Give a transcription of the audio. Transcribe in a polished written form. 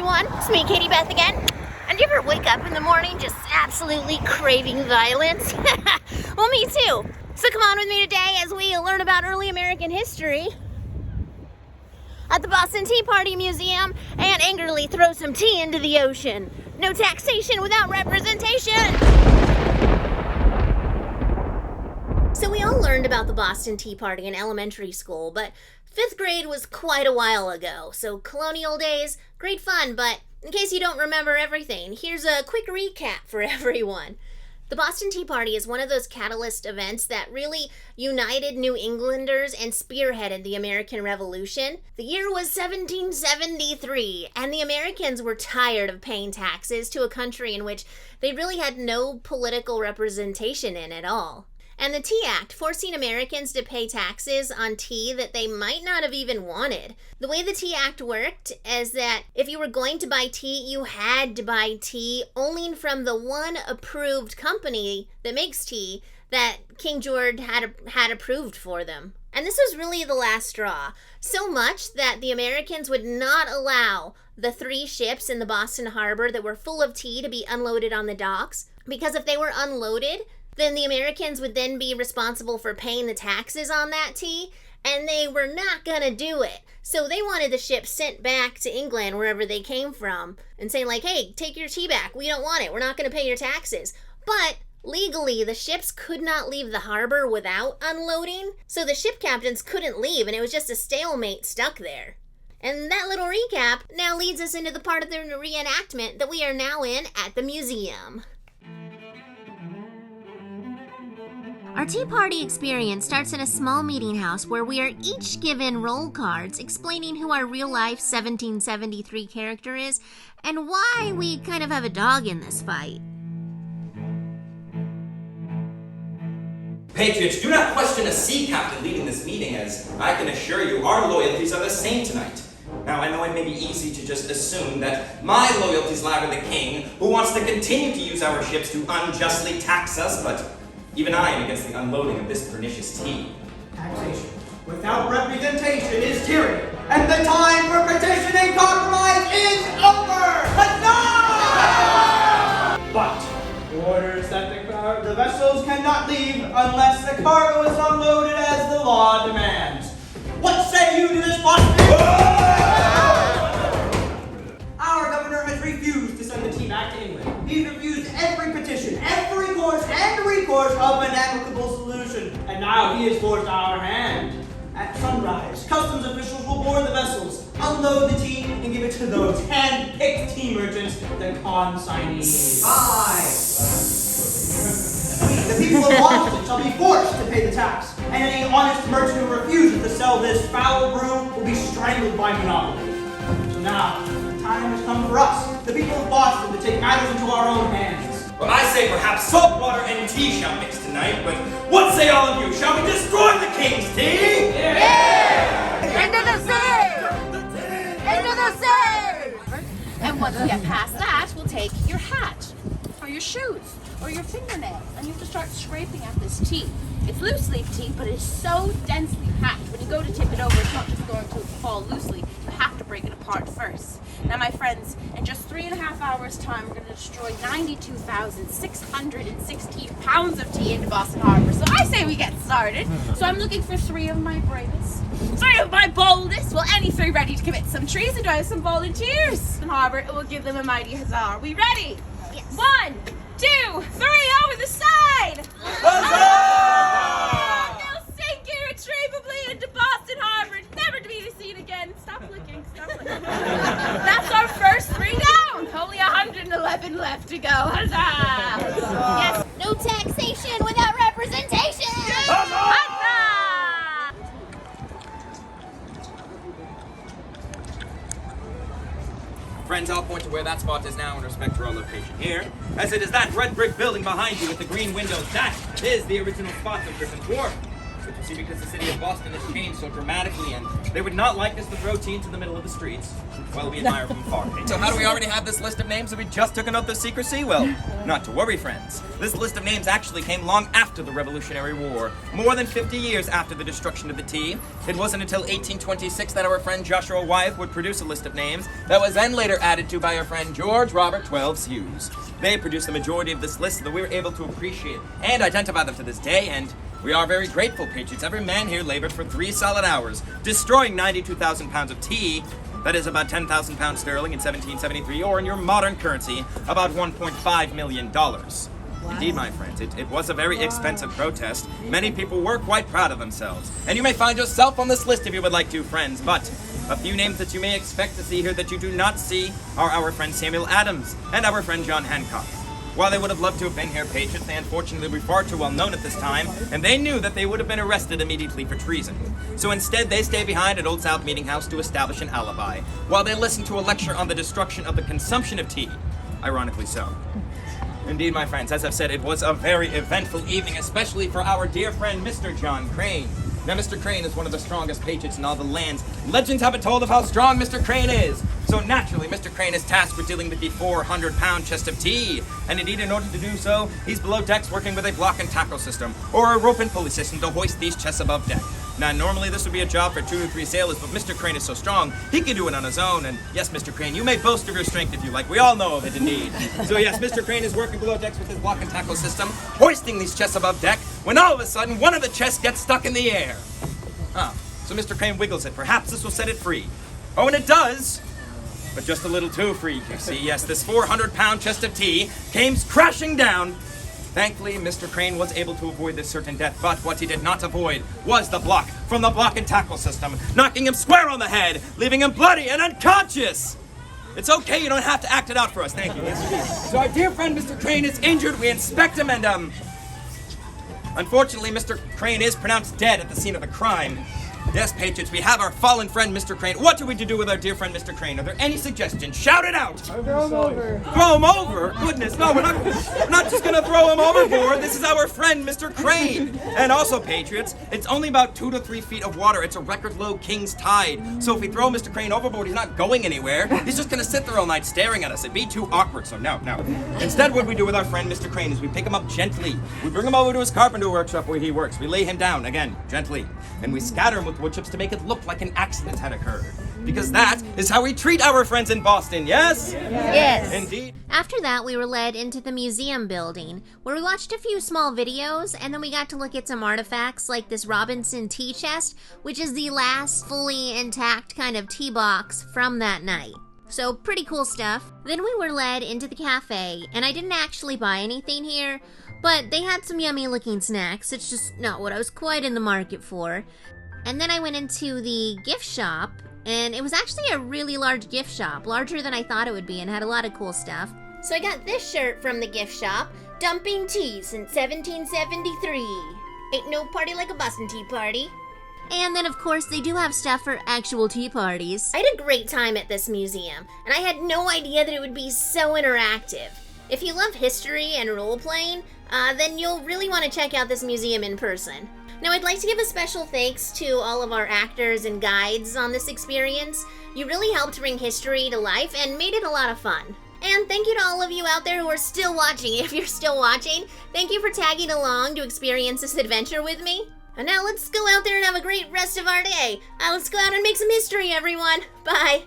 everyone. It's me, KatieBeth again. And do you ever wake up in the morning just absolutely craving violence? Well, me too. So come on with me today as we learn about early American history at the Boston Tea Party Museum and angrily throw some tea into the ocean. No taxation without representation. So we all learned about the Boston Tea Party in elementary school, but 5th grade was quite a while ago. So colonial days, great fun, but in case you don't remember everything, here's a quick recap for everyone. The Boston Tea Party is one of those catalyst events that really united New Englanders and spearheaded the American Revolution. The year was 1773, and the Americans were tired of paying taxes to a country in which they really had no political representation in at all. And the Tea Act, forcing Americans to pay taxes on tea that they might not have even wanted. The way the Tea Act worked is that if you were going to buy tea, you had to buy tea only from the one approved company that makes tea that King George had approved for them. And this was really the last straw. So much that the Americans would not allow the 3 ships in the Boston Harbor that were full of tea to be unloaded on the docks, because if they were unloaded, then the Americans would then be responsible for paying the taxes on that tea, and they were not gonna do it. So they wanted the ship sent back to England, wherever they came from, and saying like, hey, take your tea back, we don't want it, we're not gonna pay your taxes. But legally, the ships could not leave the harbor without unloading, so the ship captains couldn't leave, and it was just a stalemate stuck there. And that little recap now leads us into the part of the reenactment that we are now in at the museum. Our Tea Party experience starts in a small meeting house where we are each given roll cards explaining who our real-life 1773 character is and why we kind of have a dog in this fight. Patriots, do not question a sea captain leading this meeting, as I can assure you our loyalties are the same tonight. Now, I know it may be easy to just assume that my loyalties lie with the king, who wants to continue to use our ships to unjustly tax us, but even I am against the unloading of this pernicious tea. Taxation without representation is tyranny, and the time for petition and compromise is over! Huzzah! But orders that the vessels cannot leave unless the cargo is unloaded as the law demands. What say you to this, Boston? Our governor has refused to send the tea back to England. He's refused every petition, every course and recourse of an amicable solution, and now he has forced our hand. At sunrise, customs officials will board the vessels, unload the tea, and give it to those hand-picked tea merchants, the consignees. The people of Boston shall be forced to pay the tax, and any honest merchant who refuses to sell this foul brew will be strangled by monopoly. So now, the time has come for us, the people of Boston, to take matters into our own hands. Well, I say perhaps salt water and tea shall mix tonight, but what say all of you? Shall we destroy the king's tea? Yeah! Into the sea! Into the sea! And once we get past that, we'll take your hat, or your shoes, or your fingernails, and you have to start scraping at this tea. It's loose leaf tea, but it is so densely packed. When you go to tip it over, it's not just going to fall loosely. You have to break it apart first. Now, my friends, in just 3.5 hours' time, we're going to destroy 92,616 pounds of tea into Boston Harbor. So I say we get started. So I'm looking for 3 of my bravest, 3 of my boldest. Well, any 3 ready to commit some treason? Do I have some volunteers? Boston Harbor, it will give them a mighty huzzah. Are we ready? Yes. 1, 2, 3, over the side! Huzzah! They'll sink irretrievably into Boston Harbor, never to be seen again. Stop looking, stop looking. That's our first 3 down. Only 111 left to go. Huzzah! Yes, no taxation without representation. Huzzah! Friends, I'll point to where that spot is now in respect to our location here, as it is that red brick building behind you with the green windows. That is the original spot of Griffin's Wharf. See, because the city of Boston has changed so dramatically, and they would not like us to throw tea into the middle of the streets while we admire from afar. So how do we already have this list of names that we just took an oath of secrecy? Well, not to worry, friends. This list of names actually came long after the Revolutionary War, more than 50 years after the destruction of the tea. It wasn't until 1826 that our friend Joshua Wyeth would produce a list of names that was then later added to by our friend George Robert Twelves Hughes. They produced the majority of this list so that we were able to appreciate and identify them to this day, and we are very grateful, patriots. Every man here labored for 3 solid hours, destroying 92,000 pounds of tea. That is about 10,000 pounds sterling in 1773, or in your modern currency, about $1.5 million. Wow. Indeed, my friends, it was a very expensive protest. Many people were quite proud of themselves. And you may find yourself on this list if you would like to, friends, but a few names that you may expect to see here that you do not see are our friend Samuel Adams and our friend John Hancock. While they would have loved to have been here, patriots, they unfortunately were far too well known at this time, and they knew that they would have been arrested immediately for treason. So instead, they stayed behind at Old South Meeting House to establish an alibi, while they listened to a lecture on the destruction of the consumption of tea. Ironically so. Indeed, my friends, as I've said, it was a very eventful evening, especially for our dear friend, Mr. John Crane. Now, Mr. Crane is one of the strongest patriots in all the lands. Legends have it told of how strong Mr. Crane is. So naturally, Mr. Crane is tasked with dealing with the 400-pound chest of tea. And indeed, in order to do so, he's below decks working with a block and tackle system, or a rope and pulley system to hoist these chests above deck. Now, normally this would be a job for 2 to 3 sailors, but Mr. Crane is so strong, he can do it on his own. And yes, Mr. Crane, you may boast of your strength if you like. We all know of it, indeed. So yes, Mr. Crane is working below decks with his block and tackle system, hoisting these chests above deck, when all of a sudden, one of the chests gets stuck in the air. So Mr. Crane wiggles it. Perhaps this will set it free. Oh, and it does! But just a little too free, you see. Yes, this 400-pound chest of tea came crashing down. Thankfully, Mr. Crane was able to avoid this certain death, but what he did not avoid was the block from the block and tackle system, knocking him square on the head, leaving him bloody and unconscious. It's okay, you don't have to act it out for us, thank you. Yes, so our dear friend Mr. Crane is injured, we inspect him, and unfortunately, Mr. Crane is pronounced dead at the scene of the crime. Yes, patriots, we have our fallen friend, Mr. Crane. What are we to do with our dear friend, Mr. Crane? Are there any suggestions? Shout it out! Throw him over. Throw him over? Goodness, no, we're not just gonna throw him overboard. This is our friend, Mr. Crane. And also, patriots, it's only about 2 to 3 feet of water. It's a record low king's tide. So if we throw Mr. Crane overboard, he's not going anywhere. He's just gonna sit there all night staring at us. It'd be too awkward, so no. Instead, what we do with our friend, Mr. Crane, is we pick him up gently. We bring him over to his carpenter workshop where he works. We lay him down, again, gently. And we scatter him with wood chips to make it look like an accident had occurred. Because that is how we treat our friends in Boston, yes? Yes. Indeed. After that, we were led into the museum building, where we watched a few small videos, and then we got to look at some artifacts like this Robinson tea chest, which is the last fully intact kind of tea box from that night. So pretty cool stuff. Then we were led into the cafe, and I didn't actually buy anything here, but they had some yummy looking snacks. It's just not what I was quite in the market for. And then I went into the gift shop, and it was actually a really large gift shop, larger than I thought it would be, and had a lot of cool stuff. So I got this shirt from the gift shop, dumping tea since 1773. Ain't no party like a Boston Tea Party. And then, of course, they do have stuff for actual tea parties. I had a great time at this museum, and I had no idea that it would be so interactive. If you love history and role-playing, then you'll really want to check out this museum in person. Now, I'd like to give a special thanks to all of our actors and guides on this experience. You really helped bring history to life and made it a lot of fun. And thank you to all of you out there who are still watching. If you're still watching, thank you for tagging along to experience this adventure with me. And now let's go out there and have a great rest of our day. Let's go out and make some history, everyone. Bye.